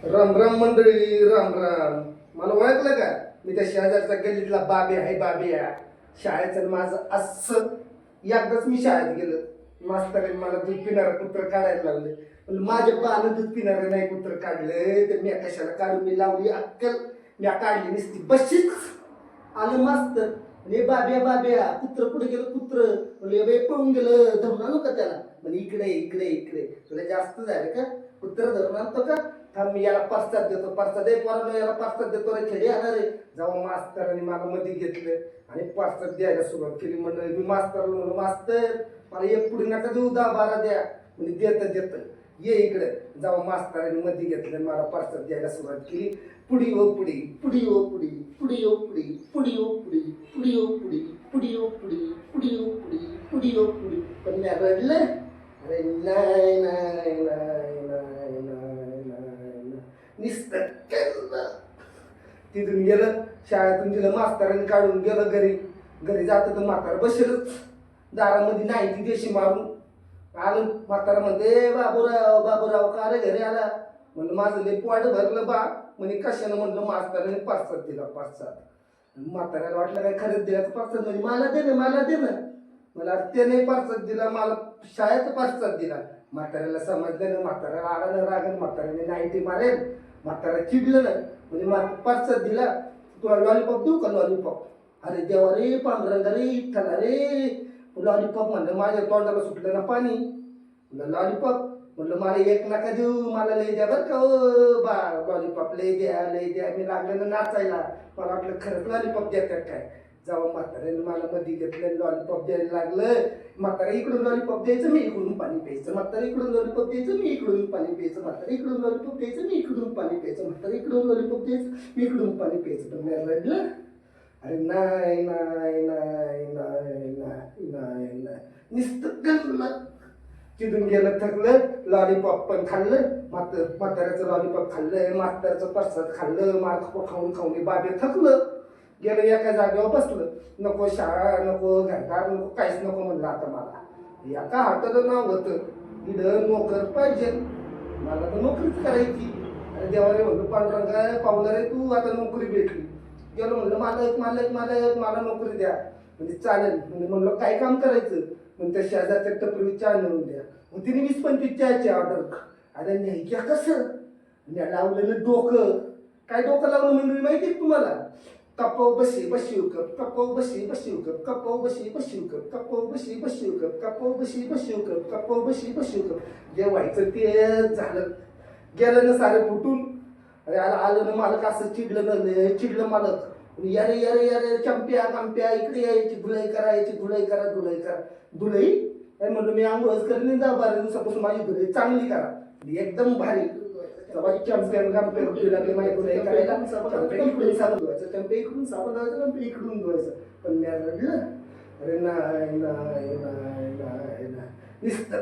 राम राम मंडळी, राम राम. मला ओळखलं का? मी त्या शेजारच्या गल्लीतला बाबी आहे. बाबी आहे शाळेचं माझं असं. एकदाच मी शाळेत गेलो, मास्तरांनी मला दूध पिणारं कुत्र काढायला लावलं. म्हणलं माझ्या बानं दूध पिणारं नाही कुत्र काढलं तर मी कशाला काढून? मी लावली अक्कल, मी काढली नसती बशीच. आलं मास्तर, म्हणजे बाब्या बाब्या कुत्र कुठे गेलं? कुत्र म्हणजे बे पळून गेलं, धरून आणू का त्याला? म्हणजे इकडे इकडे इकडे. तुला जास्त झालं का? कुत्र धरून आणतो का? थांब मी याला पास्तात देतो. पास्तात दे पोरांनो, याला पास्तात देतो रे. खेळी आणा रे. जेव्हा मास्तरांनी मला मध्ये घेतलं आणि पास्तात द्यायला सुरुवात केली, म्हणलं मी मास्तर म्हणलं मास्तर मला एक पुढे नका देऊ, 10-12 द्या. म्हणजे देत ये इकडे. जेव्हा मास्तरांनी मध्ये घेतलं मला पास्तात द्यायला सुरुवात केली, पुडी ओ पुडी, पुडी ओ पुडी, पुडी ओ पुडी, पुडी ओ पुडी, पुडी ओ पुडी, पुडी ओ पुडी, पुडी ओ पुडी, पुडी ओ पुडी. पण मी रडलं. अरे नाही नाही नाही नाही नाही नाही. नुसतं केलं. तिथून गेलं, शाळेतून दिलं मास्तरांनी काढून, गेलं घरी. घरी जातं तर म्हातारा बसेलच दारामध्ये, नाही ती देशी मारून. आलं म्हातारा म्हणते, बाबूराव बाबूराव का रे घरी आला? म्हणलं माझं लई पोट भरलं बा. म्हणे कशानं? म्हणलं मास्तराने पास्तात दिला, पास्तात. म्हाताऱ्याला वाटलं काय खरंच दिला तर पास्तात? म्हणजे मला दे ना, मला दे ना. मला त्याने पास्तात दिला, मला शाळेत पास्तात दिला. म्हाताऱ्याला समजलं ना, म्हाताऱ्याला आला ना रागन, म्हाताऱ्याने नाईटी मारेल. म्हातारा चिडलं ना, म्हणजे पास्तात दिला, तुला लॉलीपॉप देऊ का? लॉलीपॉप. अरे देवा रे, पांडुरंगा रे, इठ्ठला रे. लॉलीपॉप म्हणलं माझ्या तोंडाला सुटलं ना पाणी. म्हणलं लॉलीपॉप, म्हणलं मला एक नका देऊ, मला लय द्या बरं का ओ बा. लॉलीपॉप लय द्या लय द्या. मी लागलं ना नाचायला. मला वाटलं खरंच लॉलीपॉप देतात काय. जेव्हा म्हाताऱ्याने मला मध्ये घेतलं, लॉलीपॉप द्यायला लागलं. म्हातारा इकडून लॉलीपॉप द्यायचं, मी इकडून पाणी प्यायचं. म्हातारा इकडून लॉलीपॉप द्यायचं, मी इकडून पाणी प्यायचं. म्हातारा इकडून लॉलीपॉप द्यायचं, मी इकडून पाणी प्यायचं. म्हातारा इकडून लॉलीपॉप द्यायचं, मी इकडून पाणी प्यायचं. पण मी रडलं. अरे नाही नाही नाही नाही नाही नाही नाही. नुसतं गल्लं. तिथून गेलं, थकलं. लॉलीपॉप पण खाल्लं, म्हाताऱ्याचं लॉलीपॉप खाल्लं, मास्तरचं प्रसाद खाल्लं. मार खाऊन खाऊन बाबे थकलं. गेलं एका जागेवर बसलं. नको शाळा, नको घरदार, नको काहीच नको. म्हणलं आता मला एका हाताचं नाव होतं, इथं नोकर पाहिजे. मला तर नोकरीच करायची. अरे देवाने म्हणलं पांडुरंगा पावलं रे तू, आता नोकरी भेटली. गेलो, म्हणलं मालक मालक मालक मला नोकरी द्या. म्हणजे चालेल. म्हणजे म्हणलं काय काम करायचं? मग त्या शेजारच्या टपरीत चहा नेऊन द्या. मग तिने 20-25 चहाची ऑर्डर. अरे न्यायच्या कसं? लावलेलं डोकं. काय डोकं लावलं म्हणजे माहिती तुम्हाला? कपाव बशी बशी कप, कपाव बशी बशी कप, कपाव बशी बशी कप, कपाव बशी बशी कप, कपाव बशी बशी कप, कपाव बशी बशी कप. जे व्हायचं ते झालं. गेलं ना सारे फुटून. अरे आलं ना मालक, असं चिडलं ना, चिडलं मालक. यारे यारे यारे चंप्या कंप्या इकडे यायची, धुलाई करा, यायची धुलाई करा, धुलाई करा. धुलाई म्हणलं मी आंघोळच करेन, 10-12 दिवसापासून माझी धुलाई चांगली करा, एकदम भारी. चॅम्पियन कंपेअर लागले माझी धुलाई करायला. इकडून साबण धुवायचं, चंपे इकडून साबण धुवायचं, चंपे इकडून धुवायचं. पण मी रडलं. अरे नाही नाही नाही नाही नाही. नुसतं